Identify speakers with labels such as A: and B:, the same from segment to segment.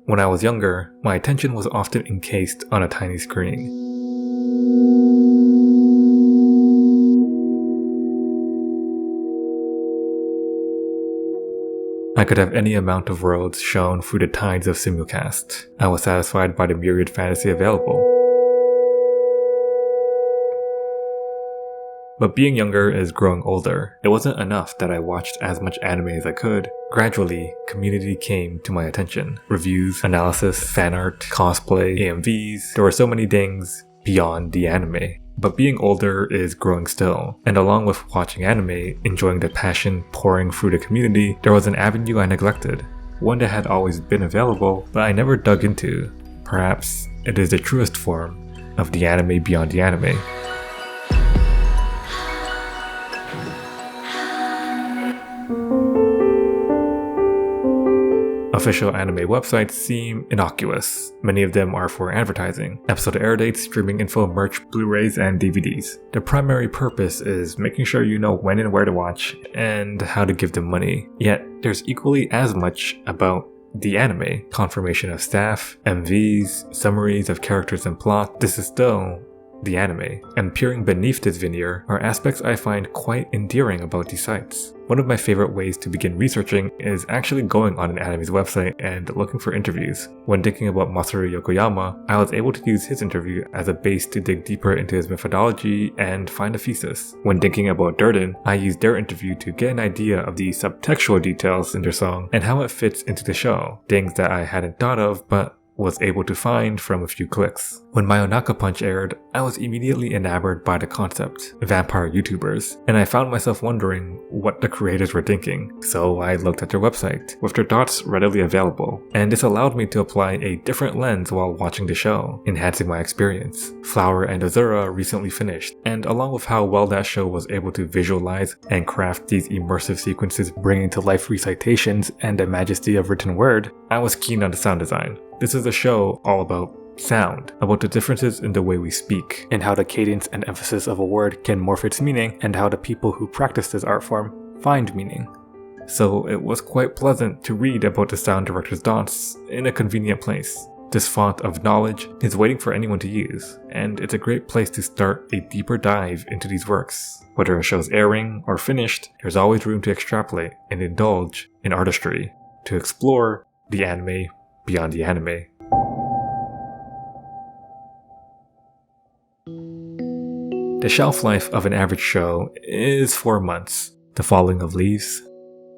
A: When I was younger, my attention was often encased on a tiny screen. I could have any amount of worlds shown through the tides of simulcast. I was satisfied by the myriad fantasy available. But being younger is growing older. It wasn't enough that I watched as much anime as I could. Gradually, community came to my attention. Reviews, analysis, fan art, cosplay, AMVs. There were so many things beyond the anime. But being older is growing still, and along with watching anime, enjoying the passion pouring through the community, there was an avenue I neglected, one that had always been available, but I never dug into. Perhaps it is the truest form of the anime beyond the anime. Official anime websites seem innocuous. Many of them are for advertising, episode air dates, streaming info, merch, Blu-rays, and DVDs. The primary purpose is making sure you know when and where to watch, and how to give them money. Yet, there's equally as much about the anime. Confirmation of staff, MVs, summaries of characters and plot. This is still the anime, and peering beneath this veneer are aspects I find quite endearing about these sites. One of my favorite ways to begin researching is actually going on an anime's website and looking for interviews. When thinking about Masaru Yokoyama, I was able to use his interview as a base to dig deeper into his methodology and find a thesis. When thinking about Durden, I used their interview to get an idea of the subtextual details in their song and how it fits into the show, things that I hadn't thought of but was able to find from a few clicks. When Mayonaka Punch aired, I was immediately enamored by the concept, vampire YouTubers, and I found myself wondering what the creators were thinking. So I looked at their website, with their thoughts readily available, and this allowed me to apply a different lens while watching the show, enhancing my experience. Flower and Azura recently finished, and along with how well that show was able to visualize and craft these immersive sequences bringing to life recitations and the majesty of written word, I was keen on the sound design. This is a show all about sound, about the differences in the way we speak, and how the cadence and emphasis of a word can morph its meaning, and how the people who practice this art form find meaning. So it was quite pleasant to read about the sound director's thoughts in a convenient place. This font of knowledge is waiting for anyone to use, and it's a great place to start a deeper dive into these works. Whether a show's airing or finished, there's always room to extrapolate and indulge in artistry, to explore the anime beyond the anime. The shelf life of an average show is 4 months. The falling of leaves,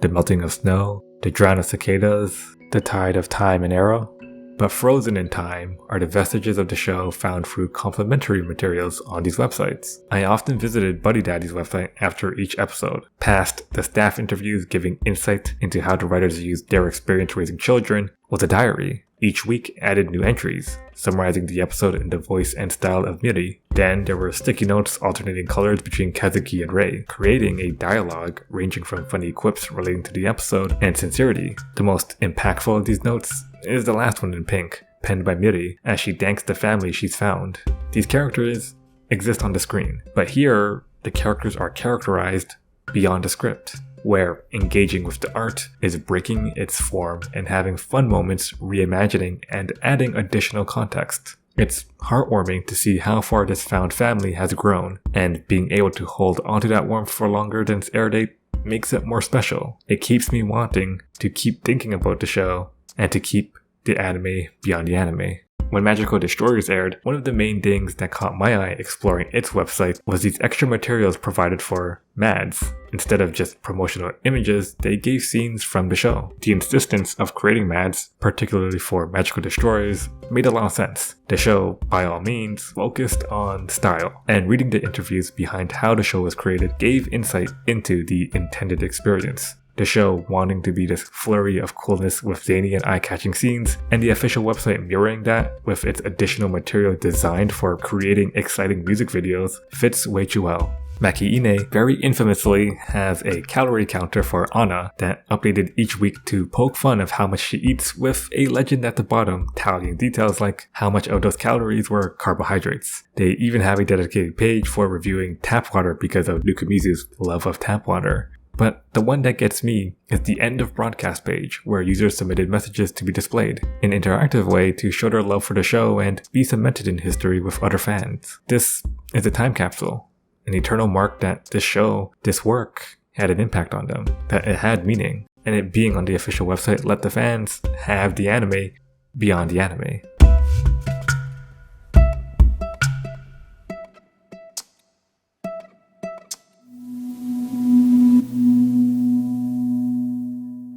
A: the melting of snow, the drown of cicadas, the tide of time and arrow. But frozen in time are the vestiges of the show found through complementary materials on these websites. I often visited Buddy Daddy's website after each episode. Past the staff interviews giving insight into how the writers used their experience raising children was a diary. Each week added new entries, summarizing the episode in the voice and style of Miri. Then there were sticky notes alternating colors between Kazuki and Rei, creating a dialogue ranging from funny quips relating to the episode and sincerity. The most impactful of these notes is the last one in pink, penned by Miri as she thanks the family she's found. These characters exist on the screen, but here the characters are characterized beyond the script, where engaging with the art is breaking its form and having fun moments reimagining and adding additional context. It's heartwarming to see how far this found family has grown, and being able to hold onto that warmth for longer than its air date makes it more special. It keeps me wanting to keep thinking about the show and to keep the anime beyond the anime. When Magical Destroyers aired, one of the main things that caught my eye exploring its website was these extra materials provided for MADs. Instead of just promotional images, they gave scenes from the show. The insistence of creating MADs, particularly for Magical Destroyers, made a lot of sense. The show, by all means, focused on style, and reading the interviews behind how the show was created gave insight into the intended experience. The show wanting to be this flurry of coolness with zany and eye-catching scenes, and the official website mirroring that with its additional material designed for creating exciting music videos fits way too well. Maki Ine very infamously has a calorie counter for Anna that updated each week to poke fun of how much she eats, with a legend at the bottom tallying details like how much of those calories were carbohydrates. They even have a dedicated page for reviewing tap water because of Nukamizu's love of tap water. But the one that gets me is the end of broadcast page, where users submitted messages to be displayed, an interactive way to show their love for the show and be cemented in history with other fans. This is a time capsule, an eternal mark that this show, this work, had an impact on them, that it had meaning, and it being on the official website let the fans have the anime beyond the anime.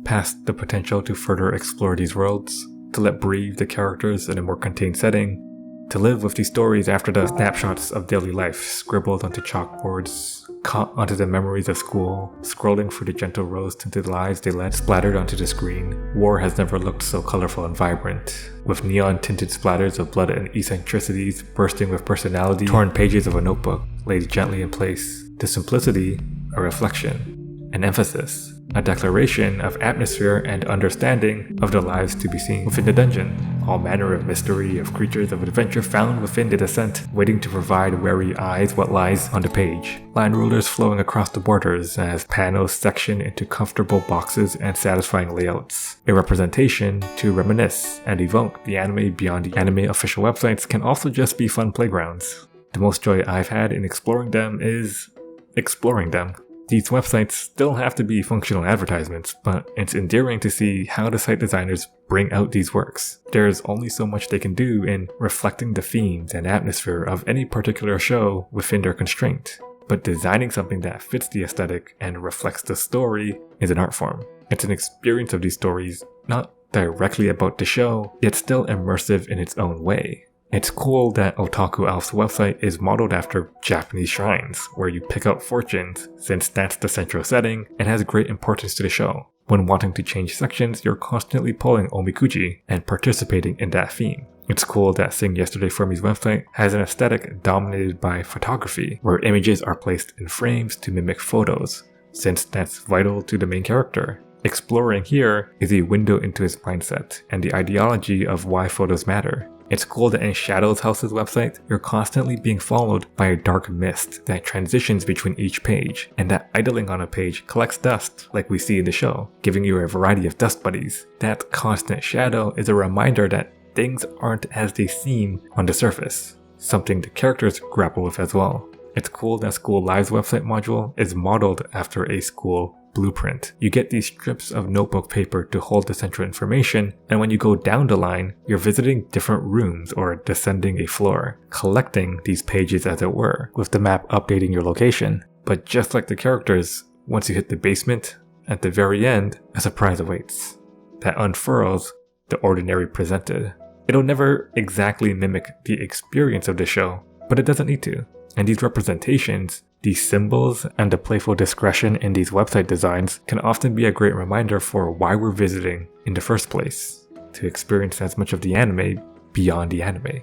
A: Past the potential to further explore these worlds, to let breathe the characters in a more contained setting, to live with these stories after the snapshots of daily life scribbled onto chalkboards, caught onto the memories of school, scrolling through the gentle rose-tinted lives they led splattered onto the screen. War has never looked so colorful and vibrant, with neon-tinted splatters of blood and eccentricities bursting with personality, torn pages of a notebook laid gently in place. The simplicity, a reflection, an emphasis, a declaration of atmosphere and understanding of the lives to be seen within the dungeon. All manner of mystery, of creatures of adventure found within the descent, waiting to provide wary eyes what lies on the page. Line rulers flowing across the borders as panels section into comfortable boxes and satisfying layouts. A representation to reminisce and evoke the anime beyond the anime official websites can also just be fun playgrounds. The most joy I've had in exploring them is exploring them. These websites still have to be functional advertisements, but it's endearing to see how the site designers bring out these works. There's only so much they can do in reflecting the themes and atmosphere of any particular show within their constraint. But designing something that fits the aesthetic and reflects the story is an art form. It's an experience of these stories, not directly about the show, yet still immersive in its own way. It's cool that Otaku Alf's website is modeled after Japanese shrines, where you pick up fortunes, since that's the central setting and has great importance to the show. When wanting to change sections, you're constantly pulling omikuji and participating in that theme. It's cool that Sing Yesterday for Me's website has an aesthetic dominated by photography, where images are placed in frames to mimic photos, since that's vital to the main character. Exploring here is a window into his mindset and the ideology of why photos matter. It's cool that in Shadows House's website, you're constantly being followed by a dark mist that transitions between each page, and that idling on a page collects dust like we see in the show, giving you a variety of dust buddies. That constant shadow is a reminder that things aren't as they seem on the surface, something the characters grapple with as well. It's cool that School Live's website module is modeled after a school blueprint. You get these strips of notebook paper to hold the central information, and when you go down the line, you're visiting different rooms or descending a floor, collecting these pages as it were, with the map updating your location. But just like the characters, once you hit the basement, at the very end, a surprise awaits that unfurls the ordinary presented. It'll never exactly mimic the experience of the show, but it doesn't need to. And these representations, these symbols, and the playful discretion in these website designs can often be a great reminder for why we're visiting in the first place, to experience as much of the anime beyond the anime.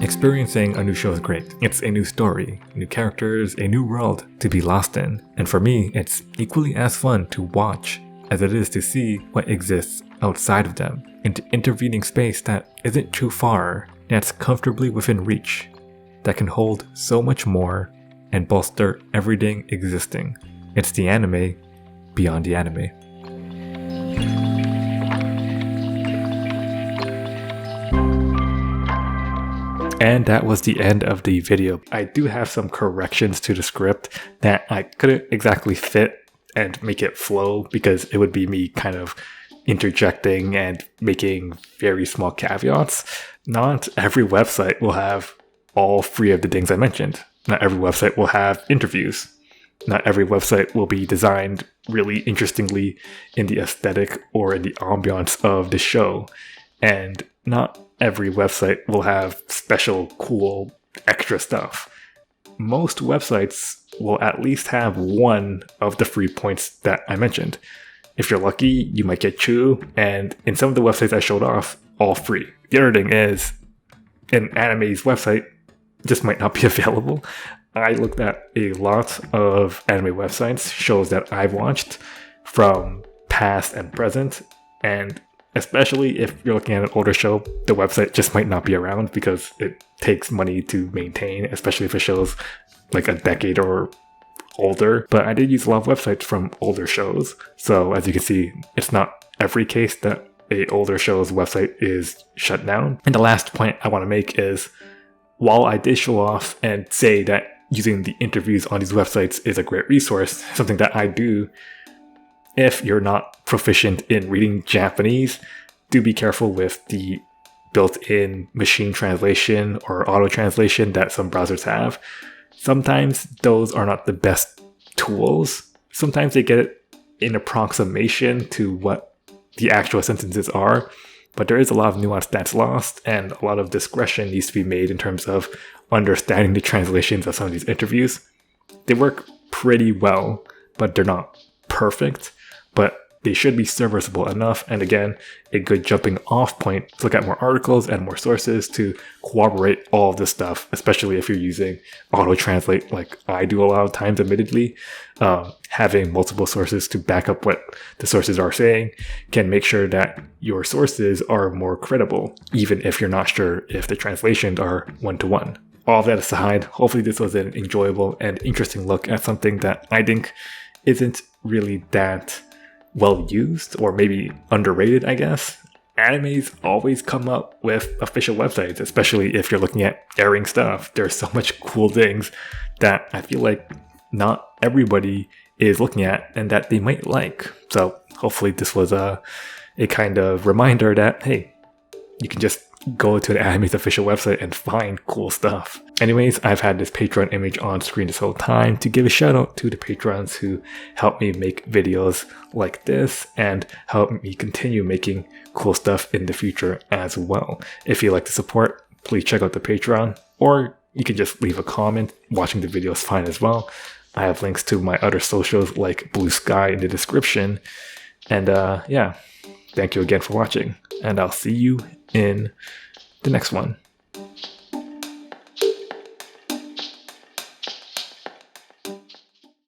A: Experiencing a new show is great. It's a new story, new characters, a new world to be lost in. And for me, it's equally as fun to watch as it is to see what exists outside of them, into intervening space that isn't too far, that's comfortably within reach, that can hold so much more and bolster everything existing. It's the anime beyond the anime. And that was the end of the video. I do have some corrections to the script that I couldn't exactly fit and make it flow because it would be me kind of interjecting and making very small caveats. Not every website will have all three of the things I mentioned. Not every website will have interviews. Not every website will be designed really interestingly in the aesthetic or in the ambiance of the show. And not every website will have special, cool, extra stuff. most websites will at least have one of the free points that I mentioned. If you're lucky, you might get two, and in some of the websites I showed off, all free. The other thing is, an anime's website just might not be available. I looked at a lot of anime websites, shows that I've watched from past and present, and especially if you're looking at an older show, the website just might not be around because it takes money to maintain, especially if it shows like a decade or older. But I did use a lot of websites from older shows, so as you can see, it's not every case that a older show's website is shut down. And the last point I want to make is, while I did show off and say that using the interviews on these websites is a great resource, something that I do, if you're not proficient in reading Japanese, do be careful with the built-in machine translation or auto translation that some browsers have. Sometimes those are not the best tools. Sometimes they get an approximation to what the actual sentences are, but there is a lot of nuance that's lost, and a lot of discretion needs to be made in terms of understanding the translations of some of these interviews. They work pretty well, but they're not perfect, but they should be serviceable enough, and again, a good jumping off point to look at more articles and more sources to corroborate all of this stuff, especially if you're using auto-translate like I do a lot of times, admittedly. Having multiple sources to back up what the sources are saying can make sure that your sources are more credible, even if you're not sure if the translations are one-to-one. All of that aside, hopefully this was an enjoyable and interesting look at something that I think isn't really that well used, or maybe underrated, I guess. Animes always come up with official websites, especially if you're looking at airing stuff. There's so much cool things that I feel like not everybody is looking at and that they might like. So hopefully this was a kind of reminder that, hey, you can just go to the anime's official website and find cool stuff. Anyways, I've had this Patreon image on screen this whole time to give a shout out to the patrons who help me make videos like this and help me continue making cool stuff in the future as well. If you like to support, please check out the Patreon, or you can just leave a comment. Watching the video is fine as well. I have links to my other socials like Blue Sky in the description. And yeah, thank you again for watching, and I'll see you in the next one.